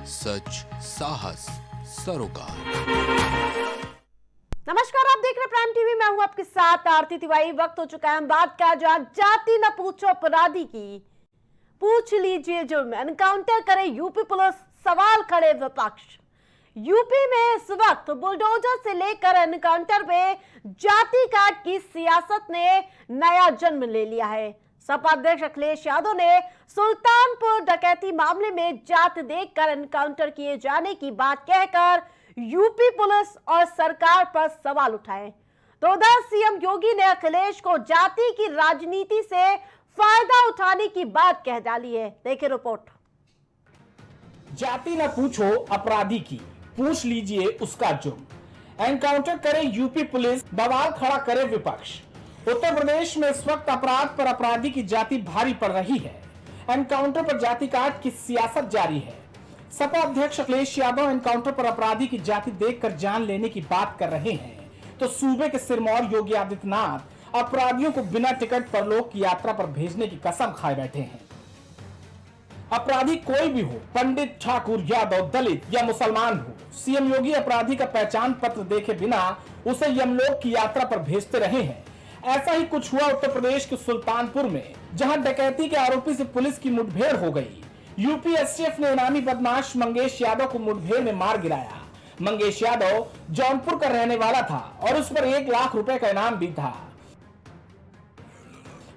सच, साहस, सरोकार। नमस्कार, आप देख रहे हैं प्राइम टीवी। मैं हूं आपके साथ आरती तिवारी। वक्त हो चुका है बात का, जहां जाति न पूछो अपराधी की, पूछ लीजिए जुर्म। एनकाउंटर करे यूपी पुलिस, सवाल खड़े विपक्ष। यूपी में इस वक्त बुलडोजर से लेकर एनकाउंटर में जाति काट की सियासत ने नया जन्म ले लिया है। सपा अध्यक्ष अखिलेश यादव ने सुल्तानपुर डकैती मामले में जात देखकर एनकाउंटर किए जाने की बात कहकर यूपी पुलिस और सरकार पर सवाल उठाए। तो उधर सीएम योगी ने अखिलेश को जाति की राजनीति से फायदा उठाने की बात कह डाली है। देखिए रिपोर्ट। जाति न पूछो अपराधी की, पूछ लीजिए उसका जुर्म। एनकाउंटर करे यूपी पुलिस, बवाल खड़ा करे विपक्ष। उत्तर प्रदेश में इस वक्त अपराध पर अपराधी की जाति भारी पड़ रही है। एनकाउंटर पर जाति काट की सियासत जारी है। सपा अध्यक्ष अखिलेश यादव एनकाउंटर पर अपराधी की जाति देखकर जान लेने की बात कर रहे हैं, तो सूबे के सिरमौर योगी आदित्यनाथ अपराधियों को बिना टिकट परलोक की यात्रा पर भेजने की कसम खाए बैठे हैं। अपराधी कोई भी हो, पंडित, ठाकुर, यादव, दलित या मुसलमान हो, सीएम योगी अपराधी का पहचान पत्र देखे बिना उसे यमलोक की यात्रा पर भेजते रहे हैं। ऐसा ही कुछ हुआ उत्तर प्रदेश के सुल्तानपुर में, जहां डकैती के आरोपी से पुलिस की मुठभेड़ हो गई। यूपी एसटीएफ ने इनामी बदमाश मंगेश यादव को मुठभेड़ में मार गिराया। मंगेश यादव जौनपुर का रहने वाला था और उस पर 1 लाख रुपए का इनाम भी था।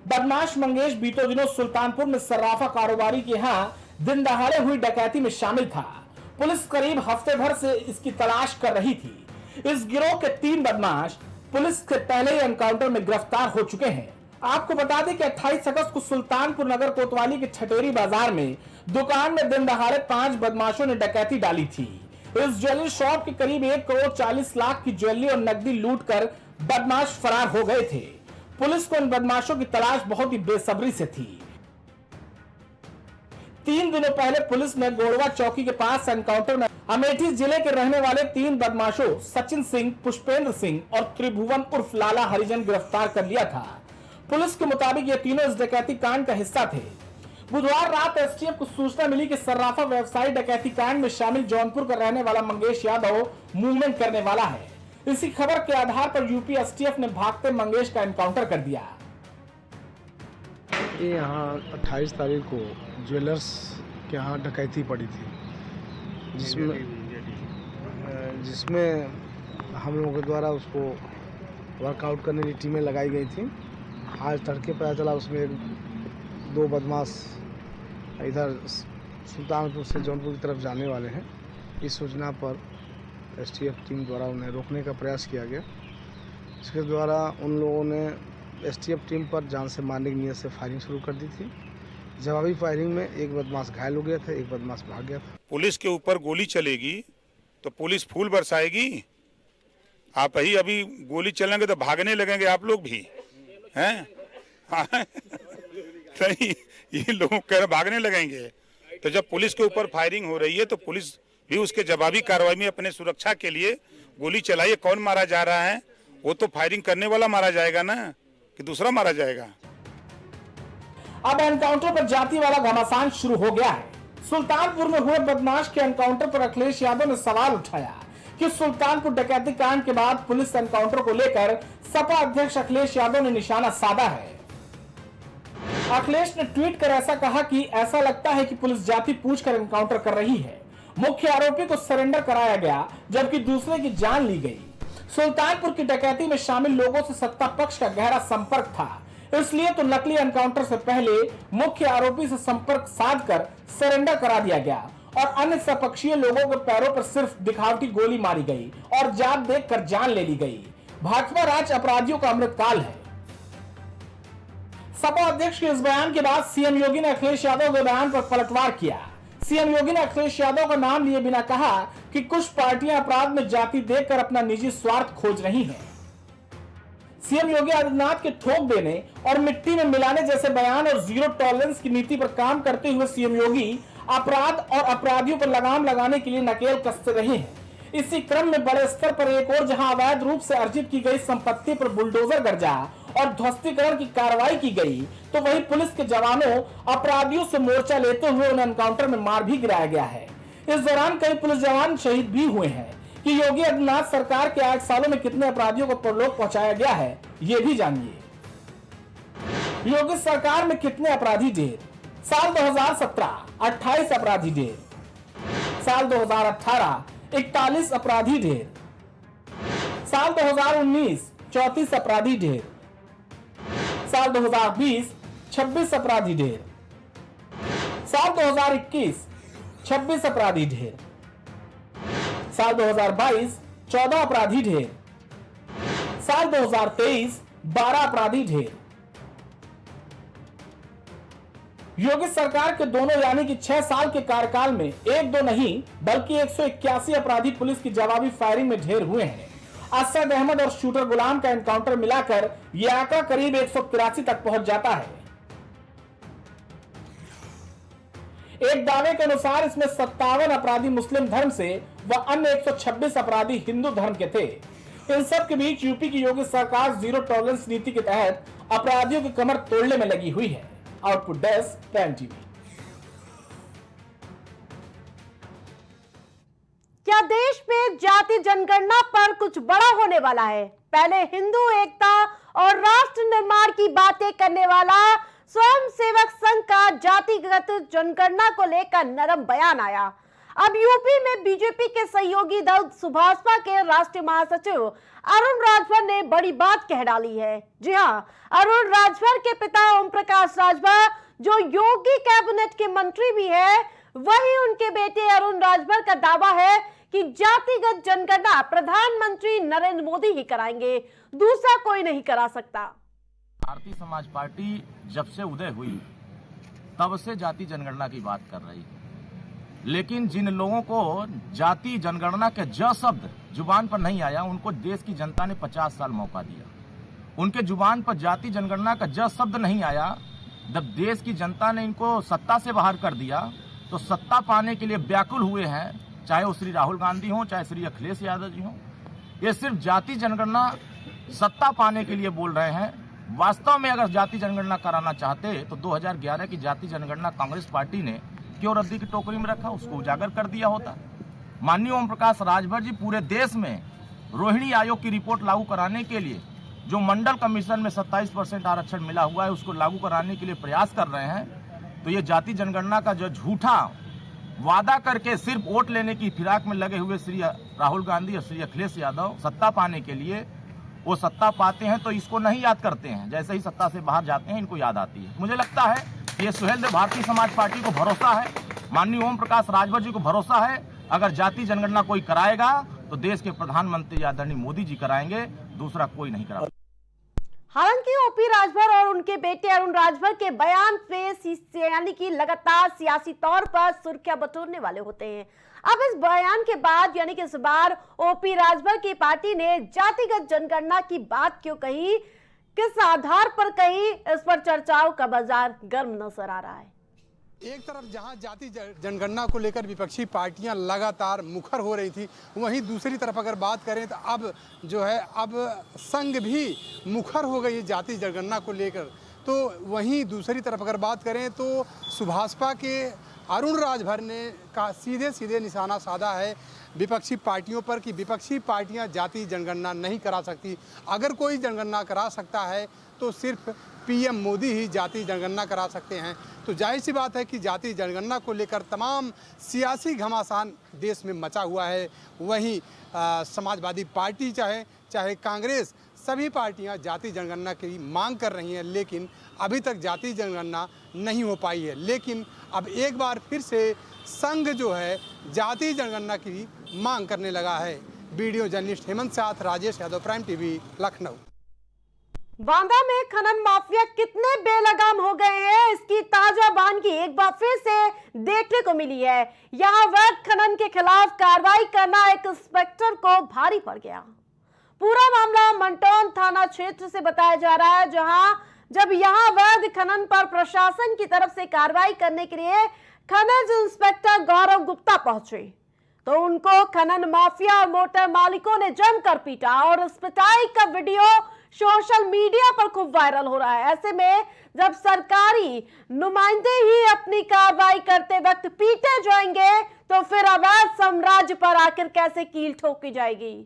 बदमाश मंगेश बीते दिनों सुल्तानपुर में सर्राफा कारोबारी के यहाँ दिन दहाड़े हुई डकैती में शामिल था। पुलिस करीब हफ्ते भर से इसकी तलाश कर रही थी। इस गिरोह के 3 बदमाश पुलिस के पहले ही एनकाउंटर में गिरफ्तार हो चुके हैं। आपको बता दें कि 28 अगस्त को सुल्तानपुर नगर कोतवाली के छटेरी बाजार में दुकान में दिन दहाड़े 5 बदमाशों ने डकैती डाली थी। इस ज्वेलरी शॉप के करीब 1 करोड़ 40 लाख की ज्वेलरी और नकदी लूटकर बदमाश फरार हो गए थे। पुलिस को इन बदमाशों की तलाश बहुत ही बेसब्री से थी। 3 दिनों पहले पुलिस ने गोड़वा चौकी के पास एनकाउंटर में अमेठी जिले के रहने वाले 3 बदमाशों सचिन सिंह, पुष्पेंद्र सिंह और त्रिभुवन उर्फ लाला हरिजन गिरफ्तार कर लिया था। पुलिस के मुताबिक ये तीनों इस डकैती कांड का हिस्सा थे। बुधवार रात एसटीएफ को सूचना मिली कि सर्राफा व्यवसायी डकैती कांड में शामिल जौनपुर का रहने वाला मंगेश यादव मूवमेंट करने वाला है। इसी खबर के आधार पर यूपी एसटीएफ ने भागते मंगेश का एनकाउंटर कर दिया। ये यहाँ 28 तारीख को ज्वेलर्स के यहाँ डकैती पड़ी थी, जिसमें हम लोगों के द्वारा उसको वर्कआउट करने की टीमें लगाई गई थी। आज तड़के पता चला उसमें 2 बदमाश इधर सुल्तानपुर से जौनपुर की तरफ जाने वाले हैं। इस सूचना पर एसटीएफ टीम द्वारा उन्हें रोकने का प्रयास किया गया। इसके द्वारा उन लोगों ने एसटीएफ टीम पर जान से मारने की नीयत से फायरिंग शुरू कर दी थी। जवाबी फायरिंग में 1 बदमाश घायल हो गया था, 1 बदमाश भाग गया था। पुलिस के ऊपर गोली चलेगी तो पुलिस फूल बरसाएगी। आप ही अभी गोली चलेंगे तो भागने लगेंगे आप लोग भी हैं। नहीं, ये लोग कह रहे भागने लगेंगे। तो जब पुलिस के ऊपर फायरिंग हो रही है तो पुलिस भी उसके जवाबी कार्रवाई में अपने सुरक्षा के लिए गोली चलाइए। कौन मारा जा रहा है? वो तो फायरिंग करने वाला मारा जाएगा ना, कि दूसरा मारा जाएगा। अब एनकाउंटर पर जाति वाला घमासान शुरू हो गया है। सुल्तानपुर में हुए बदमाश के एनकाउंटर पर अखिलेश यादव ने सवाल उठाया कि सुल्तानपुर डकैती कांड के बाद पुलिस एनकाउंटर को लेकर सपा अध्यक्ष अखिलेश यादव ने निशाना साधा है। अखिलेश ने ट्वीट कर ऐसा कहा कि ऐसा लगता है कि पुलिस जाति पूछकर एनकाउंटर कर रही है। मुख्य आरोपी को सरेंडर कराया गया जबकि दूसरे की जान ली गई। सुल्तानपुर की डकैती में शामिल लोगों से सत्ता पक्ष का गहरा संपर्क था, इसलिए तो नकली एनकाउंटर से पहले मुख्य आरोपी से संपर्क साधकर सरेंडर करा दिया गया और अन्य सपक्षीय लोगों के पैरों पर सिर्फ दिखावटी गोली मारी गई और जात देखकर जान ले ली गई। भाजपा राज अपराधियों का अमृतकाल है। सपा अध्यक्ष के इस बयान के बाद सीएम योगी ने अखिलेश यादव के बयान पर पलटवार किया। सीएम योगी ने अखिलेश यादव का नाम लिए बिना कहा कि कुछ पार्टियां अपराध में जाति देखकर अपना निजी स्वार्थ खोज रही हैं। सीएम योगी आदित्यनाथ के ठोक देने और मिट्टी में मिलाने जैसे बयान और जीरो टॉलरेंस की नीति पर काम करते हुए सीएम योगी अपराध और अपराधियों पर लगाम लगाने के लिए नकेल कसते रहे हैं। इसी क्रम में बड़े स्तर पर एक और जहां अवैध रूप से अर्जित की गई संपत्ति पर बुलडोजर गरजा और ध्वस्तीकरण की कार्रवाई की गई, तो वहीं पुलिस के जवानों अपराधियों से मोर्चा लेते हुए उन्हें एनकाउंटर में मार भी गिराया गया है। इस दौरान कई पुलिस जवान शहीद भी हुए हैं। कि योगी आदित्यनाथ सरकार के 8 सालों में कितने अपराधियों को परलोक पहुंचाया गया है, ये भी जानिए। योगी सरकार में कितने अपराधी ढेर? साल 2017 28 अपराधी ढेर, साल 2018 41 अपराधी ढेर, साल 2019 34 अपराधी ढेर, साल 2020 26 अपराधी ढेर, साल 2021 26 अपराधी ढेर, साल 2022 14 अपराधी ढेर, साल 2023 12 अपराधी ढेर। योगी सरकार के दोनों यानी कि 6 साल के कार्यकाल में एक दो नहीं बल्कि 181 अपराधी पुलिस की जवाबी फायरिंग में ढेर हुए हैं। असद अहमद और शूटर गुलाम का एनकाउंटर मिलाकर यह आंकड़ा करीब 183 तक पहुंच जाता है। एक दावे के अनुसार इसमें 57 अपराधी मुस्लिम धर्म से व अन्य 126 अपराधी हिंदू धर्म के थे। इन सब के बीच यूपी की योगी सरकार जीरो टॉलरेंस नीति के तहत अपराधियों की कमर तोड़ने में लगी हुई है। Output desk prime TV. क्या देश में जाति जनगणना पर कुछ बड़ा होने वाला है? पहले हिंदू एकता और राष्ट्र निर्माण की बातें करने वाला स्वयं सेवक संघ का जातिगत जनगणना को लेकर नरम बयान आया। अब यूपी में बीजेपी के सहयोगी दल सुभाषपा के राष्ट्रीय महासचिव अरुण राजभर ने बड़ी बात कह डाली है। जी हां, अरुण राजभर के पिता ओम प्रकाश राजभर जो योगी कैबिनेट के मंत्री भी है, वही उनके बेटे अरुण राजभर का दावा है कि जातिगत जनगणना प्रधानमंत्री नरेंद्र मोदी ही कराएंगे, दूसरा कोई नहीं करा सकता। भारतीय समाज पार्टी जब से उदय हुई तब से जाति जनगणना की बात कर रही है, लेकिन जिन लोगों को जाति जनगणना के ज शब्द जुबान पर नहीं आया, उनको देश की जनता ने 50 साल मौका दिया। उनके जुबान पर जाति जनगणना का ज शब्द नहीं आया, जब देश की जनता ने इनको सत्ता से बाहर कर दिया तो सत्ता पाने के लिए व्याकुल हुए हैं, चाहे वो श्री राहुल गांधी हो, चाहे श्री अखिलेश यादव जी हो। ये सिर्फ जाति जनगणना सत्ता पाने के लिए बोल रहे हैं। वास्तव में अगर जाति जनगणना कराना चाहते तो 2011 की जाति जनगणना कांग्रेस पार्टी ने क्यों रद्दी की टोकरी में रखा, उसको उजागर कर दिया होता। माननीय ओम प्रकाश राजभर जी पूरे देश में रोहिणी आयोग की रिपोर्ट लागू कराने के लिए जो मंडल कमीशन में 27% आरक्षण मिला हुआ है, उसको लागू कराने के लिए प्रयास कर रहे हैं। तो ये जाति जनगणना का जो झूठा वादा करके सिर्फ वोट लेने की फिराक में लगे हुए श्री राहुल गांधी और श्री अखिलेश यादव सत्ता पाने के लिए वो सत्ता पाते हैं तो इसको नहीं याद करते हैं, जैसे ही सत्ता से बाहर जाते हैं इनको याद आती है। मुझे लगता है कि ये सुहेल देव भारतीय समाज पार्टी को भरोसा है, माननीय ओम प्रकाश राजभर जी को भरोसा है, अगर जाति जनगणना कोई कराएगा तो देश के प्रधानमंत्री आदरणीय मोदी जी कराएंगे, दूसरा कोई नहीं कराएगा। हालांकि ओपी राजभर और उनके बेटे अरुण राजभर के बयान पे यानी कि लगातार सियासी तौर पर सुर्खियां बटोरने वाले होते हैं। अब इस बयान के बाद यानी कि इस बार ओपी राजभर की पार्टी ने जातिगत जनगणना की बात क्यों कही, किस आधार पर कही, इस पर चर्चाओं का बाजार गर्म नजर आ रहा है। एक तरफ जहां जाति जनगणना को लेकर विपक्षी पार्टियां लगातार मुखर हो रही थी, वहीं दूसरी तरफ अगर बात करें तो अब जो है अब संघ भी मुखर हो गई है जाति जनगणना को लेकर। तो वहीं दूसरी तरफ अगर बात करें तो सुभाषपा के अरुण राजभर ने का सीधे सीधे निशाना साधा है विपक्षी पार्टियों पर कि विपक्षी पार्टियां जाति जनगणना नहीं करा सकती। अगर कोई जनगणना करा सकता है तो सिर्फ पीएम मोदी ही जाति जनगणना करा सकते हैं। तो जाहिर सी बात है कि जाति जनगणना को लेकर तमाम सियासी घमासान देश में मचा हुआ है। वहीं समाजवादी पार्टी चाहे कांग्रेस, सभी पार्टियां जाति जनगणना की मांग कर रही हैं, लेकिन अभी तक जाति जनगणना नहीं हो पाई है। लेकिन अब एक बार फिर से संघ जो है जाति जनगणना की मांग करने लगा है। वीडियो जर्नलिस्ट हेमंत साथ, राजेश यादव, प्राइम टीवी, लखनऊ। बांदा में खनन माफिया कितने बेलगाम हो गए हैं, इसकी ताजा बानगी एक बार फिर से देखने को मिली है। यहां अवैध खनन के खिलाफ कार्रवाई करना एक इंस्पेक्टर को भारी पड़ गया। पूरा मामला मंटौन थाना क्षेत्र से बताया जा रहा है, जब यहां अवैध खनन पर प्रशासन की तरफ से कार्रवाई करने के लिए खनिज इंस्पेक्टर गौरव गुप्ता पहुंचे तो उनको खनन माफिया और मोटर मालिकों ने जमकर पीटा और इस पिटाई का वीडियो सोशल मीडिया पर खूब वायरल हो रहा है। ऐसे में जब सरकारी नुमाइंदे ही अपनी कार्रवाई करते वक्त पीटे जाएंगे तो फिर अवैध साम्राज्य पर आखिर कैसे कील ठोकी जाएगी।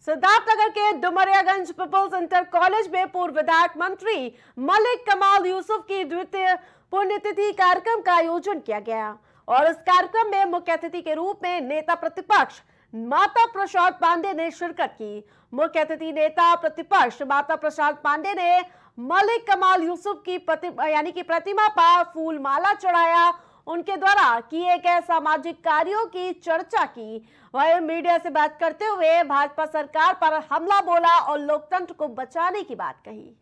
सिद्धार्थनगर के डुमरियागंज पीपल्स इंटर कॉलेज में पूर्व विधायक मंत्री मलिक कमाल यूसुफ की द्वितीय पुण्यतिथि कार्यक्रम का आयोजन किया गया और इस कार्यक्रम में मुख्य अतिथि के रूप में नेता प्रतिपक्ष माता प्रसाद पांडे ने शिरकत की। मुख्य अतिथि नेता प्रतिपक्ष माता प्रसाद पांडे ने मलिक कमाल यूसुफ की प्रतिमा पर फूल माला चढ़ाया, उनके द्वारा किए गए सामाजिक कार्यों की चर्चा की। वह मीडिया से बात करते हुए भाजपा सरकार पर हमला बोला और लोकतंत्र को बचाने की बात कही।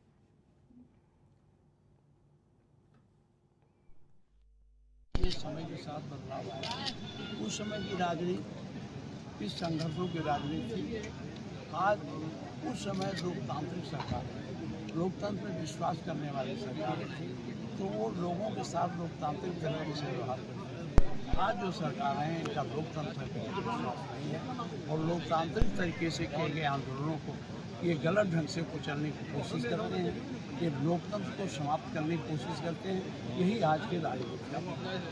इस समय के साथ बदलाव आया। उस समय की राजनीति इस संघर्षों की राजनीति थी। आज उस समय लोकतांत्रिक सरकार, लोकतंत्र में विश्वास करने वाली सरकार थी, तो वो लोगों के साथ लोकतांत्रिक तरीके से व्यवहार करती है। आज जो सरकार है इनका लोकतंत्र पर विश्वास नहीं है और लोकतांत्रिक तरीके से किए गए आंदोलनों को ये गलत ढंग से कुचलने की कोशिश करते हैं, ये लोकतंत्र को समाप्त करने की कोशिश करते हैं। यही आज की राजनीति का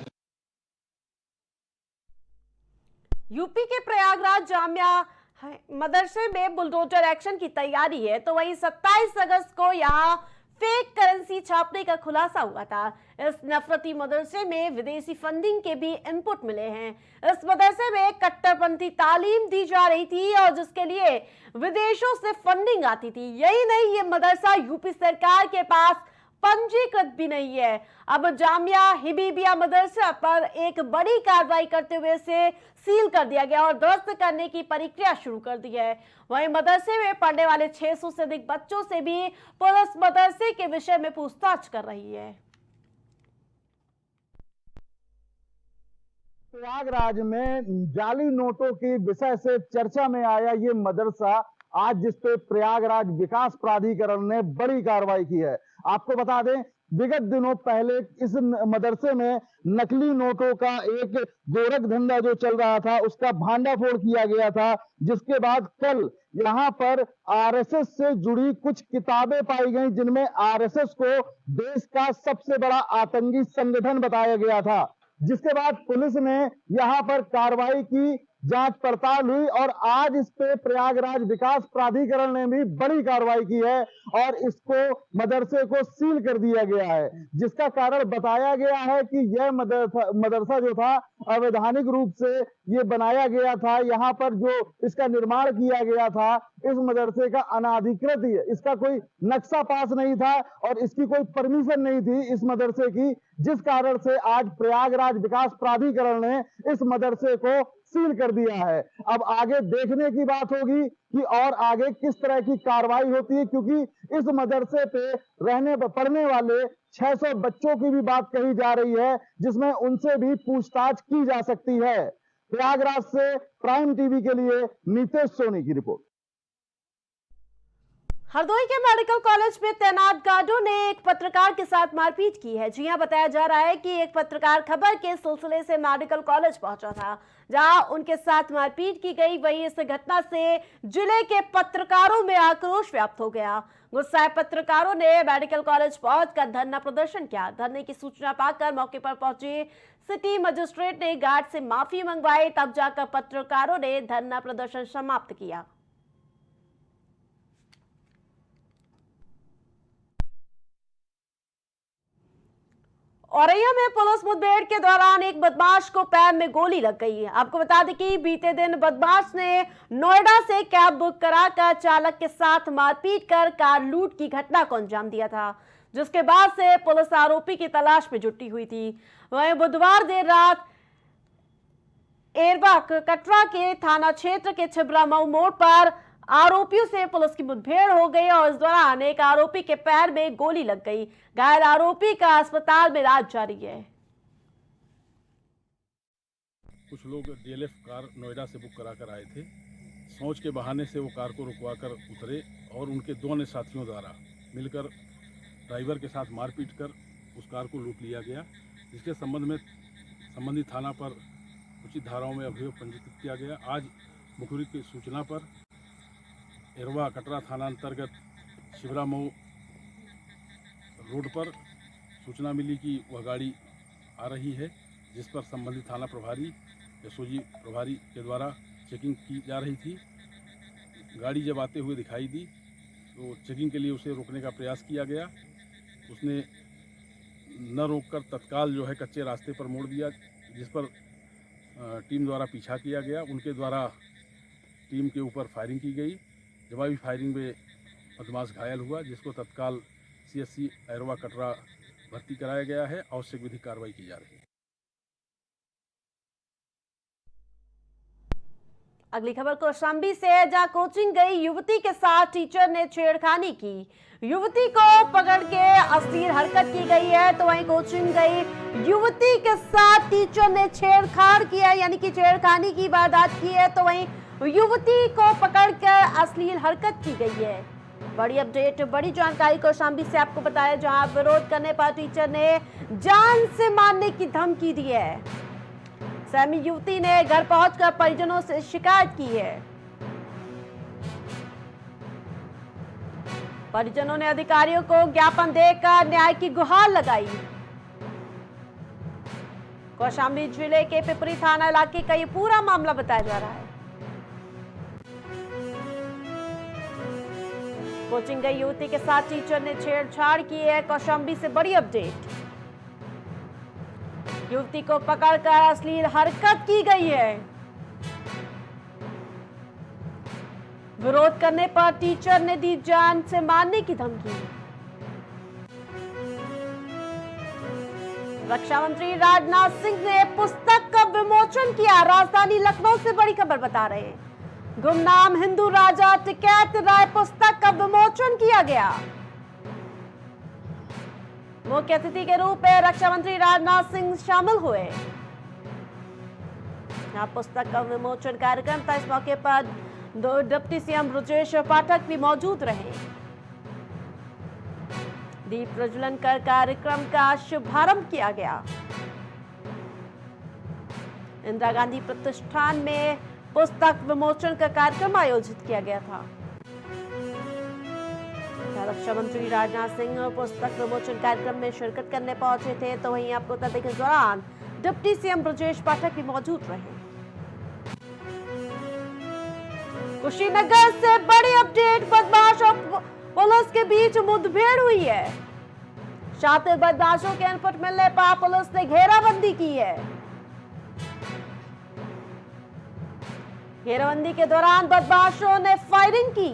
यूपी के प्रयागराज जामिया मदरसे में बुलडोजर एक्शन की तैयारी है, तो वहीं 27 अगस्त को यहां फेक करेंसी छापने का खुलासा हुआ था। इस नफरती मदरसे में विदेशी फंडिंग के भी इनपुट मिले हैं। इस मदरसे में कट्टरपंथी तालीम दी जा रही थी और जिसके लिए विदेशों से फंडिंग आती थी। यही नहीं, ये मदरसा यूपी सरकार के पास पंजीकृत भी नहीं है। अब जामिया हिबीबिया मदरसा पर एक बड़ी कार्रवाई करते हुए इसे सील कर दिया गया और ध्वस्त करने की प्रक्रिया शुरू कर दी है। वहीं मदरसे में पढ़ने वाले 600 से अधिक बच्चों से भी पुलिस मदरसे के विषय में पूछताछ कर रही है। प्रयागराज में जाली नोटों की विषय से चर्चा में आया ये मदरसा आज जिस पे प्रयागराज विकास प्राधिकरण ने बड़ी कार्रवाई की है। आपको बता दें, विगत दिनों पहले इस मदरसे में नकली नोटों का एक गोरख धंधा जो चल रहा था उसका भांडाफोड़ किया गया था, जिसके बाद कल यहाँ पर आरएसएस से जुड़ी कुछ किताबें पाई गई जिनमें आरएसएस को देश का सबसे बड़ा आतंकी संगठन बताया गया था। जिसके बाद पुलिस ने यहाँ पर कार्रवाई की, जांच पड़ताल हुई और आज इस पे प्रयागराज विकास प्राधिकरण ने भी बड़ी कार्रवाई की है और इसको मदरसे को सील कर दिया गया है। जिसका कारण बताया गया है कि यह मदरसा जो था अवैधानिक रूप से ये बनाया गया था। यहाँ पर जो इसका निर्माण किया गया था, इस मदरसे का अनाधिकृत ही, इसका कोई नक्शा पास नहीं था और इसकी कोई परमिशन नहीं थी इस मदरसे की, जिस कारण से आज प्रयागराज विकास प्राधिकरण ने इस मदरसे को सील कर दिया है। अब आगे देखने की बात होगी कि और आगे किस तरह की कार्रवाई होती है, क्योंकि इस मदरसे पे पढ़ने वाले 600 बच्चों की भी बात कही जा रही है, जिसमें उनसे भी पूछताछ की जा सकती है। प्रयागराज से प्राइम टीवी के लिए नीतेश सोनी की रिपोर्ट। हरदोई के मेडिकल कॉलेज में तैनात गार्डों ने एक पत्रकार के साथ मारपीट की है। जी हां, बताया जा रहा है कि एक पत्रकार खबर के सिलसिले से मेडिकल कॉलेज पहुंचा था, जहां उनके साथ मारपीट की गई। वहीं इस घटना से जिले के पत्रकारों में आक्रोश व्याप्त हो गया। गुस्साए पत्रकारों ने मेडिकल कॉलेज पहुंचकर धरना प्रदर्शन किया। धरने की सूचना पाकर मौके पर पहुंचे सिटी मजिस्ट्रेट ने गार्ड से माफी मंगवाई, तब जाकर पत्रकारों ने धरना प्रदर्शन समाप्त किया। औरैया में पुलिस मुठभेड़ के दौरान एक बदमाश को पैर में गोली लग गई। आपको बता दें कि बीते दिन बदमाश ने नोएडा से कैब बुक कराकर चालक के साथ मारपीट कर कार लूट की घटना को अंजाम दिया था, जिसके बाद से पुलिस आरोपी की तलाश में जुटी हुई थी। वहीं बुधवार देर रात एरवा कटरा के थाना क्षेत्र के छिबरा मऊ मोड़ पर आरोपियों से पुलिस की मुठभेड़ हो गई और इस दौरान एक आरोपी के पैर में गोली लग गई। घायल आरोपी का अस्पताल में इलाज जारी है। कुछ लोग डीएलएफ कार नोएडा से बुक करा कर आए थे। सोच के बहाने से वो कार को रुकवा कर उतरे और उनके दो अन्य साथियों द्वारा मिलकर ड्राइवर के साथ मारपीट कर उस कार को लूट लिया गया। जिसके संबंध में संबंधित थाना पर उचित धाराओं में अभियोग पंजीकृत किया गया। आज मुखबिर की सूचना पर एरवा कटरा थाना अंतर्गत शिवरा मऊ रोड पर सूचना मिली कि वह गाड़ी आ रही है, जिस पर संबंधित थाना प्रभारी एसओजी प्रभारी के द्वारा चेकिंग की जा रही थी। गाड़ी जब आते हुए दिखाई दी तो चेकिंग के लिए उसे रोकने का प्रयास किया गया। उसने न रोककर तत्काल जो है कच्चे रास्ते पर मोड़ दिया, जिस पर टीम द्वारा पीछा किया गया। उनके द्वारा टीम के ऊपर फायरिंग की गई। जवाबी फायरिंग में बदमाश घायल हुआ, जिसको तत्काल सीएससी ऐरवा कटरा भर्ती कराया गया है। आवश्यक विधिक कार्रवाई की जा रही है। अगली खबर कौशाम्बी से है, जहां कोचिंग गई युवती के साथ टीचर ने छेड़खानी की। युवती को पकड़ के अश्लील हरकत की गई है, तो वहीं कोचिंग गई युवती के साथ टीचर ने छेड़छाड़ किया, यानी कि छेड़खानी की वारदात की है, तो वहीं युवती को पकड़कर अश्लील हरकत की गई है। बड़ी अपडेट, बड़ी जानकारी कौशाम्बी से आपको बताया, जहां विरोध करने पर टीचर ने जान से मारने की धमकी दी है। सहमी युवती ने घर पहुंचकर परिजनों से शिकायत की है। परिजनों ने अधिकारियों को ज्ञापन देकर न्याय की गुहार लगाई। कौशाम्बी जिले के पिपरी थाना इलाके का ये पूरा मामला बताया जा रहा है। कोचिंग गई युवती के साथ टीचर ने छेड़छाड़ की है। कौशाम्बी से बड़ी अपडेट, युवती को पकड़कर अश्लील हरकत की गई है। विरोध करने पर टीचर ने दी जान से मारने की धमकी। रक्षा मंत्री राजनाथ सिंह ने पुस्तक का विमोचन किया। राजधानी लखनऊ से बड़ी खबर बता रहे हैं, गुमनाम हिंदू राजा टिकैत राय पुस्तक का विमोचन किया गया। मुख्य अतिथि के रूप में रक्षा मंत्री राजनाथ सिंह शामिल हुए। यहां पुस्तक का विमोचन कार्यक्रम था। इस मौके पर डिप्टी सीएम ब्रजेश पाठक भी मौजूद रहे। दीप प्रज्वलन कर कार्यक्रम का शुभारंभ किया गया। इंदिरा गांधी प्रतिष्ठान में पुस्तक विमोचन का कार्यक्रम आयोजित किया गया था। रक्षा मंत्री राजनाथ सिंह पुस्तक विमोचन कार्यक्रम में शिरकत करने पहुंचे थे, तो वहीं आपको बता दें कि इस दौरान डिप्टी सीएम ब्रजेश पाठक भी मौजूद रहे। कुशीनगर से बड़ी अपडेट, बदमाश और पुलिस के बीच मुठभेड़ हुई है। शातिर बदमाशों के इनपुट मिलने पर पुलिस ने घेराबंदी की है। घेराबंदी के दौरान बदमाशों ने फायरिंग की।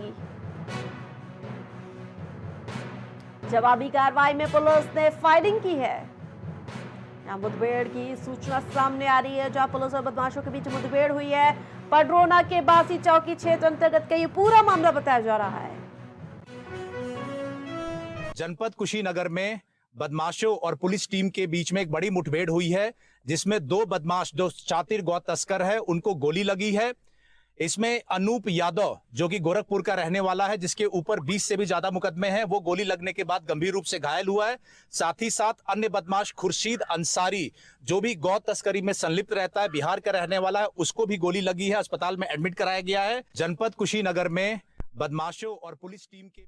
जवाबी कार्रवाई में पुलिस ने फायरिंग की है। यहां मुठभेड़ की सूचना सामने आ रही है, जहां पुलिस और बदमाशों के बीच मुठभेड़ हुई है। पडरोना के बासी चौकी क्षेत्र अंतर्गत का ये पूरा मामला बताया जा रहा है। जनपद कुशीनगर में बदमाशों और पुलिस टीम के बीच में एक बड़ी मुठभेड़ हुई है, जिसमें दो बदमाश, दो शातिर गौ तस्कर है, उनको गोली लगी है। इसमें अनूप यादव, जो कि गोरखपुर का रहने वाला है, जिसके ऊपर 20 से भी ज्यादा मुकदमे हैं, वो गोली लगने के बाद गंभीर रूप से घायल हुआ है। साथ ही साथ अन्य बदमाश खुर्शीद अंसारी, जो भी गौ तस्करी में संलिप्त रहता है, बिहार का रहने वाला है, उसको भी गोली लगी है, अस्पताल में एडमिट कराया गया है। जनपद कुशीनगर में बदमाशों और पुलिस टीम के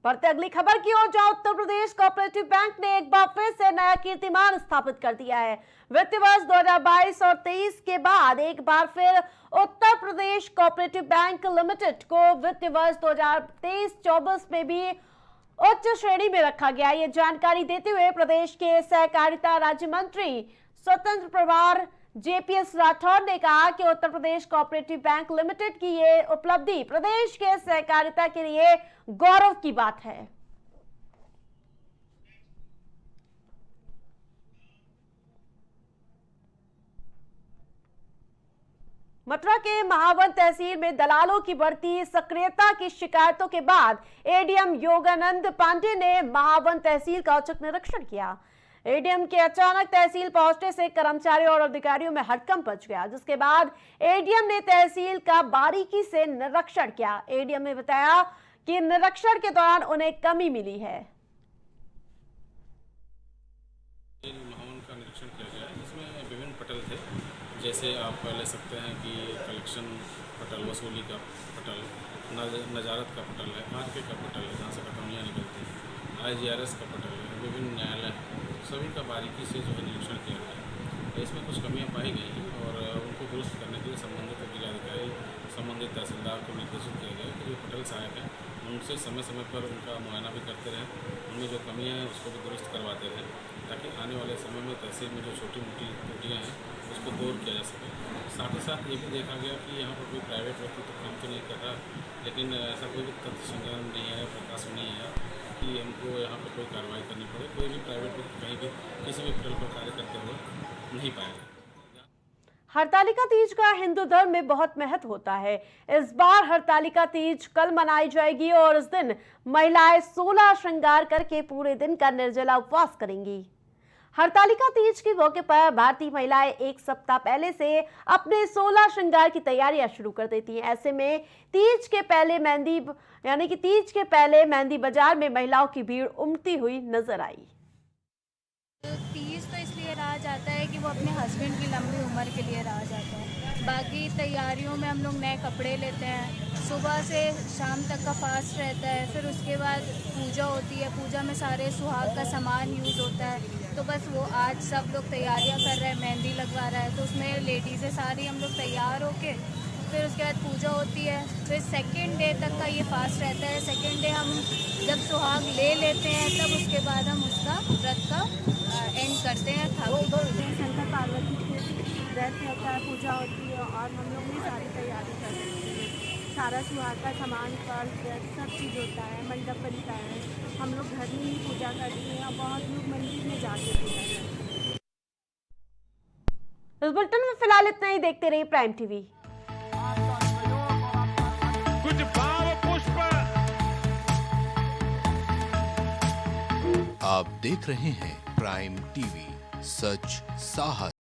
बढ़ते अगली खबर की ओर, जहां उत्तर प्रदेश कोऑपरेटिव बैंक ने एक बार फिर से नया कीर्तिमान स्थापित कर दिया है। वित्तीय वर्ष 2022 और 23 के बाद एक बार फिर Uttar Pradesh cooperative bank limited को वित्तीय वर्ष 2023-24 में भी उच्च श्रेणी में रखा गया। ये जानकारी देते हुए प्रदेश के सहकारिता राज्य मंत्री स्वतंत्र प्रभार जेपीएस राठौर ने कहा कि Uttar Pradesh cooperative bank limited की ये उपलब्धि प्रदेश के सहकारिता के लिए गौरव की बात है। मथुरा के महावन तहसील में दलालों की बढ़ती सक्रियता की शिकायतों के बाद एडीएम योगानंद पांडे ने महावन तहसील का औचक निरीक्षण किया। एडीएम के अचानक तहसील पहुंचने से कर्मचारियों और अधिकारियों में हड़कंप मच गया, जिसके बाद एडीएम ने तहसील का बारीकी से निरीक्षण किया। एडीएम ने बताया कि निरीक्षण के दौरान उन्हें कमी मिली है। महावन का निरीक्षण किया गया, जिसमें विभिन्न पटल थे, जैसे आप ले सकते हैं कि कलेक्शन पटल, वसूली का पटल, नजारत का पटल है, आरके का पटल है, जहाँ से कटौनियाँ निकलती हैं, IGRS का पटल है, विभिन्न न्यायालय सभी का बारीकी से जो है निरीक्षण किया गया है। इसमें कुछ कमियां पाई गई हैं और उनको दुरुस्त करने के लिए संबंधित जिलाधिकारी, संबंधित तहसीलदार को निर्देशित किया गया कि जो पटल सहायक हैं उनसे समय समय पर उनका मुआयना भी करते रहें, उनमें जो कमियां हैं उसको भी दुरुस्त करवाते रहें, ताकि आने वाले समय में तहसील में जो छोटी मोटी त्रुटियाँ हैं उसको दूर किया जा सके। साथ ही साथ ये भी देखा गया कि यहाँ पर कोई प्राइवेट व्यक्ति तो काम तो नहीं कर रहा, लेकिन ऐसा कोई भी तथ्य संज्ञान नहीं है, प्रकाश में नहीं है कि हमको यहाँ पर कोई कार्रवाई करनी पड़े। कोई भी प्राइवेट व्यक्ति कहीं भी किसी भी पटल पर कार्य करते हुए नहीं पाएगा। हरतालिका तीज का हिंदू धर्म में बहुत महत्व होता है। इस बार हरतालिका तीज कल मनाई जाएगी और इस दिन महिलाएं 16 श्रृंगार करके पूरे दिन का निर्जला उपवास करेंगी। हरतालिका तीज के मौके पर भारतीय महिलाएं एक सप्ताह पहले से अपने 16 श्रृंगार की तैयारियां शुरू कर देती हैं। ऐसे में तीज के पहले मेहंदी बाजार में महिलाओं की भीड़ उमड़ती हुई नजर आई। तीज तो इसलिए रहा जाता है कि वो अपने हस्बैंड की लंबी उम्र के लिए रहा जाता है। बाकी तैयारियों में हम लोग नए कपड़े लेते हैं, सुबह से शाम तक का फास्ट रहता है, फिर उसके बाद पूजा होती है, पूजा में सारे सुहाग का सामान यूज़ होता है। तो बस वो आज सब लोग तैयारियां कर रहे हैं, मेहंदी लगवा रहा है, तो उसमें लेडीज़ें सारी हम लोग तैयार होके फिर उसके बाद पूजा होती है। फिर सेकेंड डे तक का ये फास्ट रहता है। सेकेंड डे हम जब सुहाग ले लेते हैं तब उसके बाद हम उसका व्रत का एंड करते हैं। शंकर पार्वती के व्रत होता है, पूजा होती है और हम लोग भी सारी तैयारी करते हैं। सारा सुहाग का सामान फल व्रत सब चीज़ होता है, मंडप बनता है, हम लोग घर में ही पूजा करते हैं और बहुत लोग मंदिर में जाके पूजा करते हैं। इस बुलेटिन में फिलहाल इतना ही। देखते रहिए प्राइम टीवी। कुछ भाव पुष्प। आप देख रहे हैं प्राइम टीवी, सच साहस